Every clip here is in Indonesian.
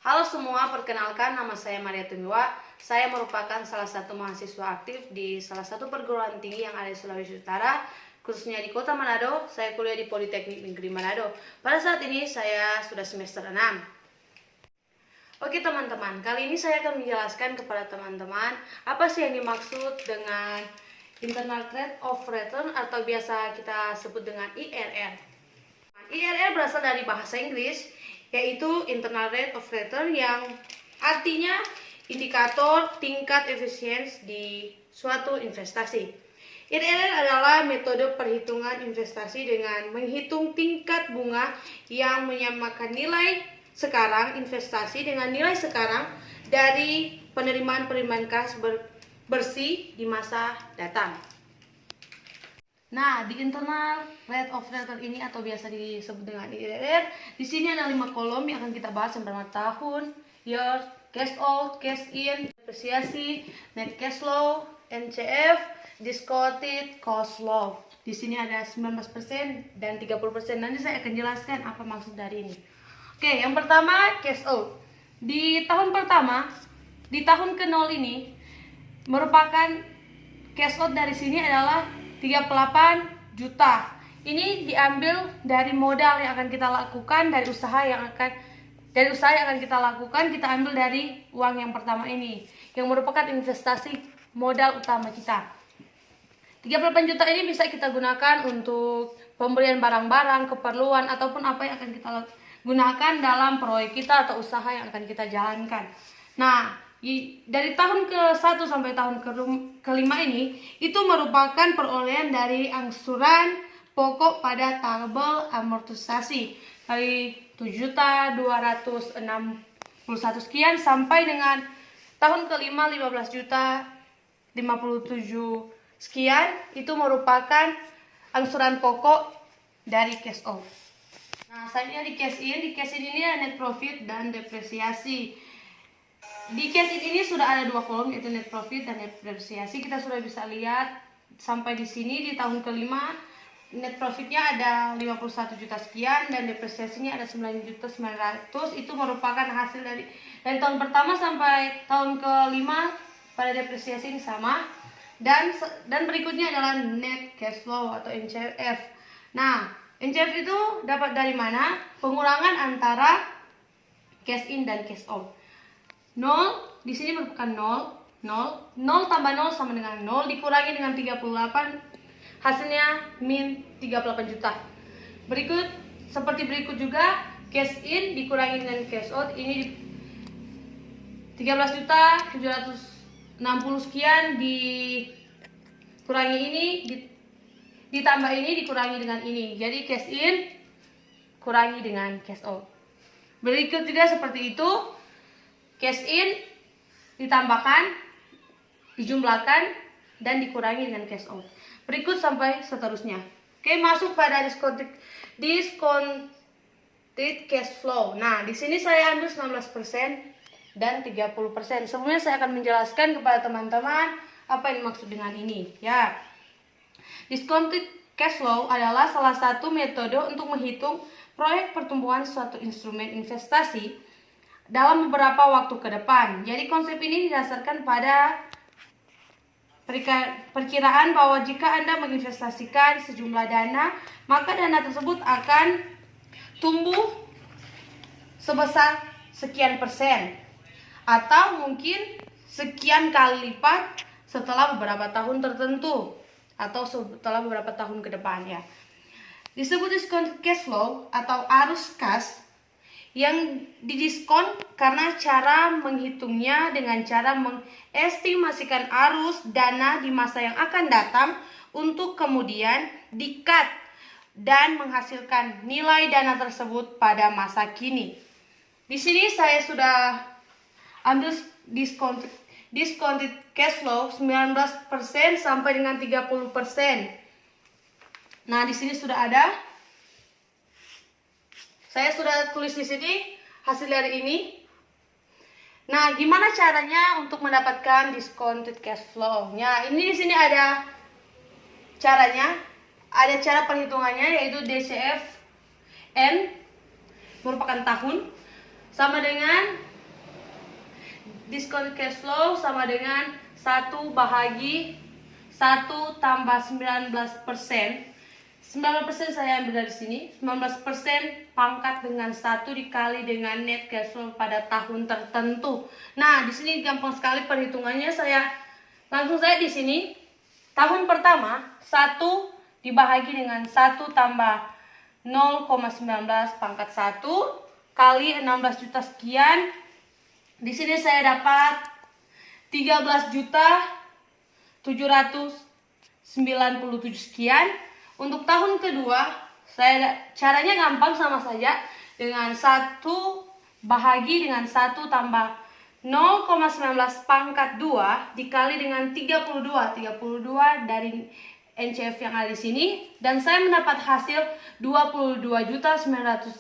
Halo semua, perkenalkan nama saya Maria Tumiwa. Saya merupakan salah satu mahasiswa aktif di salah satu perguruan tinggi yang ada di Sulawesi Utara, khususnya di Kota Manado. Saya kuliah di Politeknik Negeri Manado. Pada saat ini saya sudah semester 6. Oke teman-teman, kali ini saya akan menjelaskan kepada teman-teman apa sih yang dimaksud dengan Internal Rate of Return atau biasa kita sebut dengan IRR. IRR berasal dari bahasa Inggris, yaitu Internal Rate of Return, yang artinya indikator tingkat efisiensi di suatu investasi. IRR adalah metode perhitungan investasi dengan menghitung tingkat bunga yang menyamakan nilai sekarang investasi dengan nilai sekarang dari penerimaan kas bersih di masa datang. Nah, di Internal Rate of Return ini atau biasa disebut dengan IRR, di sini ada 5 kolom yang akan kita bahas yang pertama tahun, year, cash out, cash in, depresiasi, net cash flow, NCF, discounted cost flow. Di sini ada 19% dan 30%. Nanti saya akan jelaskan apa maksud dari ini. Oke, yang pertama cash out. Di tahun pertama, di tahun ke-0 ini merupakan cash out dari sini adalah 38 juta. Ini diambil dari modal yang akan kita lakukan, dari usaha yang akan kita lakukan, kita ambil dari uang yang pertama ini yang merupakan investasi modal utama kita. 38 juta ini bisa kita gunakan untuk pembelian barang-barang, keperluan ataupun apa yang akan kita gunakan dalam proyek kita atau usaha yang akan kita jalankan. Nah, dari tahun ke-1 sampai tahun ke-5 ini itu merupakan perolehan dari angsuran pokok pada tabel amortisasi dari 7.261 sekian sampai dengan tahun ke-5 15.057 sekian. Itu merupakan angsuran pokok dari cash out. Nah, selanjutnya di cash in ini ada net profit dan depresiasi. Di cash in ini sudah ada 2 kolom, yaitu net profit dan net depresiasi. Kita sudah bisa lihat sampai di sini di tahun ke-5 net profitnya ada 51 juta sekian dan depresiasinya ada 9.900. Itu merupakan hasil dari tahun pertama sampai tahun ke-5 pada depresiasi ini sama. Dan berikutnya adalah net cash flow atau NCF. Nah, NCF itu dapat dari mana? Pengurangan antara cash in dan cash out. 0 di sini merupakan 0 tambah 0 sama dengan 0 dikurangi dengan 38, hasilnya min 38 juta. Seperti berikut juga, cash in dikurangi dengan cash out, ini 13 juta 760 sekian dikurangi ini ditambah ini dikurangi dengan ini, jadi cash in kurangi dengan cash out. Berikut juga seperti itu, cash in ditambahkan, dijumlahkan, dan dikurangi dengan cash out. Berikut sampai seterusnya. Oke, masuk pada discounted cash flow. Nah, di sini saya ambil 19% dan 30%. Sebelumnya saya akan menjelaskan kepada teman-teman apa yang dimaksud dengan ini. Ya, discounted cash flow adalah salah satu metode untuk menghitung proyek pertumbuhan suatu instrumen investasi dalam beberapa waktu ke depan. Jadi konsep ini didasarkan pada perkiraan bahwa jika Anda menginvestasikan sejumlah dana, maka dana tersebut akan tumbuh sebesar sekian persen atau mungkin sekian kali lipat setelah beberapa tahun tertentu atau setelah beberapa tahun ke depan ya. Disebut discount cash flow atau arus kas yang didiskon karena cara menghitungnya dengan cara mengestimasikan arus dana di masa yang akan datang untuk kemudian di-cut dan menghasilkan nilai dana tersebut pada masa kini. Di sini saya sudah ambil discounted cash flow 19% sampai dengan 30%. Nah, di sini sudah ada. Saya sudah tulis di sini hasil dari ini. Nah, gimana caranya untuk mendapatkan discounted cash flow-nya? Ini di sini ada caranya, ada cara perhitungannya, yaitu DCF N merupakan tahun sama dengan Diskon cash flow sama dengan 1 bahagi 1 tambah 19%. 19% saya ambil dari sini. 19% pangkat dengan 1 dikali dengan net cash flow pada tahun tertentu. Nah, di sini gampang sekali perhitungannya. Saya di sini. Tahun pertama 1 dibahagi dengan 1 tambah 0,19 pangkat 1 kali 16 juta sekian. Di sini saya dapat 13.797 sekian. Untuk tahun kedua, caranya gampang sama saja, dengan 1 bahagi dengan 1 tambah 0,19 pangkat 2 dikali dengan 32 dari NCF yang ada di sini, dan saya mendapat hasil 22.926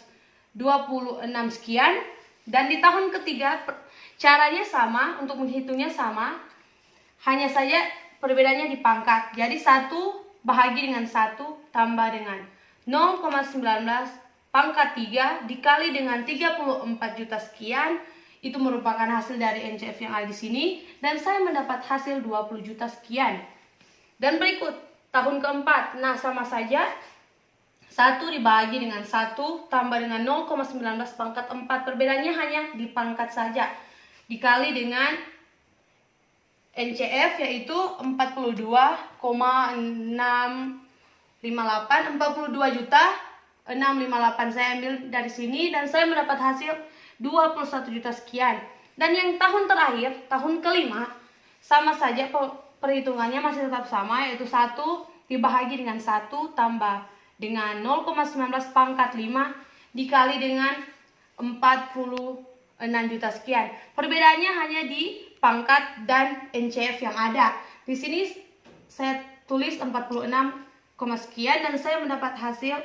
sekian. Dan di tahun ketiga caranya sama, untuk menghitungnya sama, hanya saja perbedaannya di pangkat. Jadi 1 bahagi dengan 1 tambah dengan 0,19 pangkat 3 dikali dengan 34 juta sekian. Itu merupakan hasil dari NCF yang ada di sini, dan saya mendapat hasil 20 juta sekian. Dan berikut tahun keempat. Nah, sama saja, 1 dibagi dengan 1 tambah dengan 0,19 pangkat 4. Perbedaannya hanya di pangkat saja, dikali dengan NCF yaitu 42,658, 42 juta 658 saya ambil dari sini, dan saya mendapat hasil 21 juta sekian. Dan yang tahun terakhir, tahun kelima, sama saja perhitungannya masih tetap sama, yaitu 1 dibahagi dengan 1 tambah dengan 0,19 pangkat 5 dikali dengan 46 juta sekian. Perbedaannya hanya di pangkat dan NCF yang ada. Di sini saya tulis 46, sekian, dan saya mendapat hasil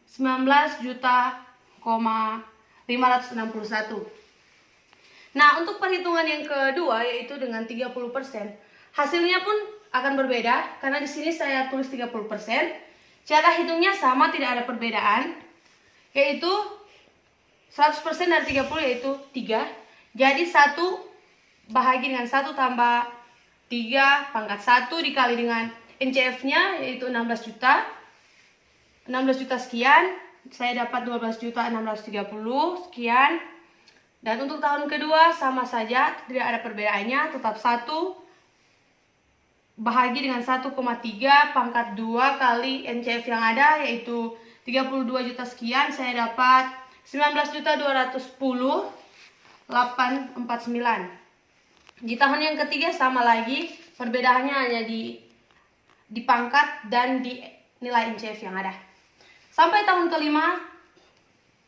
19 juta 561. Nah, untuk perhitungan yang kedua yaitu dengan 30%, hasilnya pun akan berbeda karena di sini saya tulis 30%. Cara hitungnya sama, tidak ada perbedaan, yaitu 100% dari 30 yaitu 3. Jadi 1 bahagi dengan 1 tambah 3 pangkat 1 dikali dengan NCF-nya yaitu 16 juta sekian. Saya dapat 12.630 sekian. Dan untuk tahun kedua sama saja, tidak ada perbedaannya, tetap 1 bahagi dengan 1,3 pangkat 2 kali NCF yang ada yaitu 32 juta sekian. Saya dapat 19.210.849. Di tahun yang ketiga sama lagi, perbedaannya hanya di pangkat dan di nilai NCF yang ada. Sampai tahun kelima,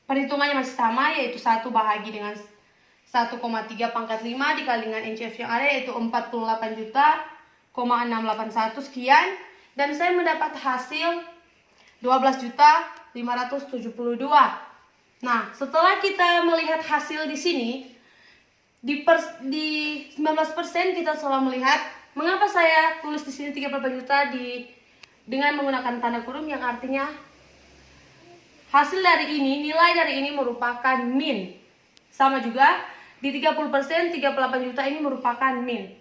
perhitungannya masih sama, yaitu 1 bahagi dengan 1,3 pangkat 5 dikali dengan NCF yang ada yaitu 48.681 sekian. Dan saya mendapat hasil 12.572. Nah, setelah kita melihat hasil di sini, di 19% kita selalu melihat mengapa saya tulis di sini 38 juta dengan menggunakan tanda kurung, yang artinya hasil dari ini, nilai dari ini merupakan min. Sama juga di 30%, 38 juta ini merupakan min.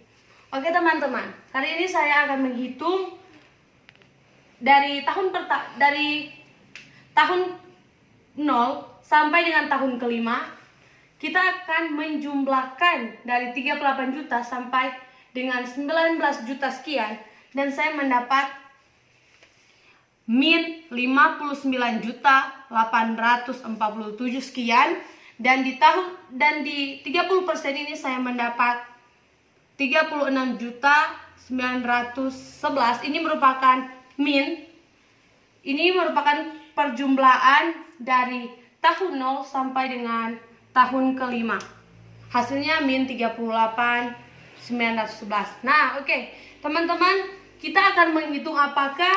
Oke teman-teman, kali ini saya akan menghitung dari tahun 0 sampai dengan tahun kelima. Kita akan menjumlahkan dari 38 juta sampai dengan 19 juta sekian, dan saya mendapat min 59.847 sekian. Dan di 30% ini saya mendapat 36.911. Ini merupakan min. Ini merupakan perjumlahan dari tahun 0 sampai dengan tahun kelima. Hasilnya min 38.911. Nah, oke. Teman-teman, kita akan menghitung apakah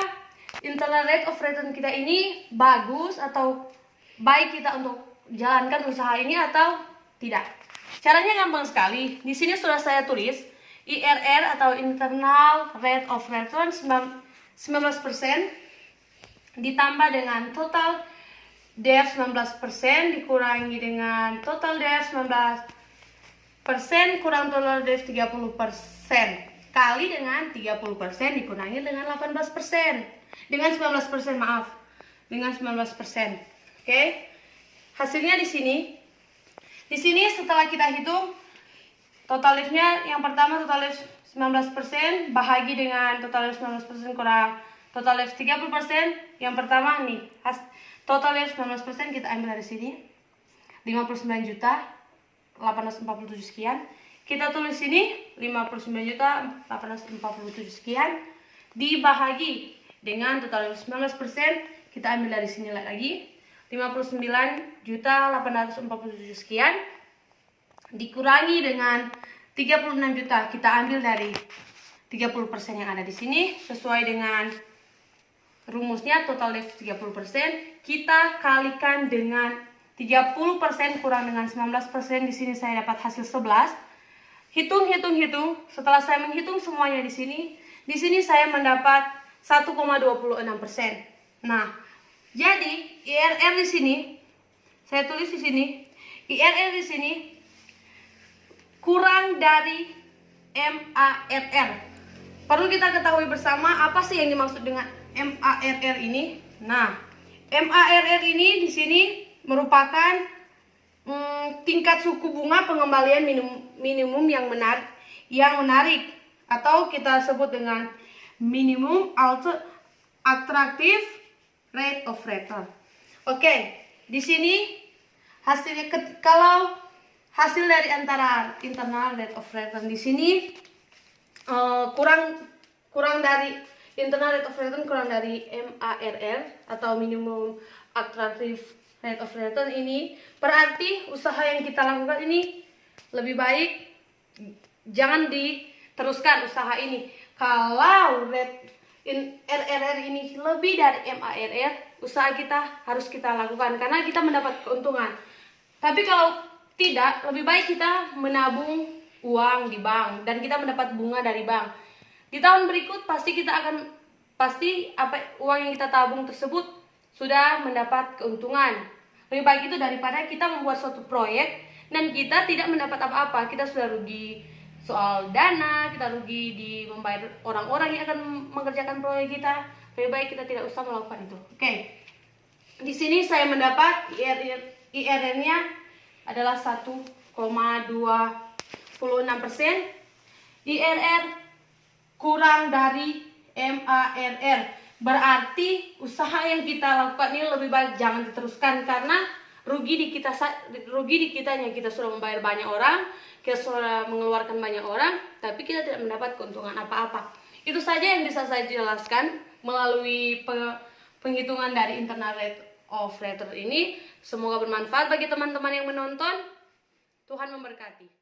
internal rate of return kita ini bagus atau baik kita untuk jalankan usaha ini atau tidak. Caranya gampang sekali. Di sini sudah saya tulis IRR atau internal rate of return 19% ditambah dengan total DF 19% dikurangi dengan total DF persen kurang total dari 30% kali dengan 30% dikurangi dengan 18%. Dengan 19%, maaf. Dengan 19%. Oke. Hasilnya di sini. Di sini setelah kita hitung total liftnya, yang pertama total lift 19% bahagi dengan total lift 19% kurang total lift 30%. Yang pertama nih, total lift 19% kita ambil dari sini. 59 juta 847 sekian. Kita tulis sini 59 juta 847 sekian dibahagi dengan total 19%, kita ambil dari sini lagi 59 juta 847 sekian dikurangi dengan 36 juta, kita ambil dari 30% yang ada di sini sesuai dengan rumusnya total lift 30%, kita kalikan dengan 30% kurang dengan 19%, di sini saya dapat hasil 11. Hitung. Setelah saya menghitung semuanya di sini saya mendapat 1,26%. Nah, jadi IRR di sini saya tulis di sini, IRR di sini kurang dari MARR. Perlu kita ketahui bersama apa sih yang dimaksud dengan MARR ini. Nah, MARR ini di sini merupakan tingkat suku bunga pengembalian minimum yang menarik atau kita sebut dengan minimum attractive rate of return. Oke, di sini hasilnya kalau hasil dari antara internal rate of return di sini kurang dari internal rate of return kurang dari MARR atau minimum attractive rate of return ini, berarti usaha yang kita lakukan ini lebih baik jangan diteruskan usaha ini. Kalau RRR ini lebih dari MARR, usaha kita harus kita lakukan karena kita mendapat keuntungan. Tapi kalau tidak, lebih baik kita menabung uang di bank dan kita mendapat bunga dari bank. Di tahun berikut pasti uang yang kita tabung tersebut sudah mendapat keuntungan. Lebih baik itu daripada kita membuat suatu proyek dan kita tidak mendapat apa-apa. Kita sudah rugi soal dana, kita rugi di membayar orang-orang yang akan mengerjakan proyek kita. Lebih baik kita tidak usah melakukan itu. Oke. Di sini saya mendapat IRR-nya adalah 1,26%. IRR kurang dari MARR. Berarti usaha yang kita lakukan ini lebih baik jangan diteruskan karena rugi di kitanya. Kita sudah membayar banyak orang, kita sudah mengeluarkan banyak orang, tapi kita tidak mendapat keuntungan apa-apa. Itu saja yang bisa saya jelaskan melalui penghitungan dari internal rate of return ini. Semoga bermanfaat bagi teman-teman yang menonton. Tuhan memberkati.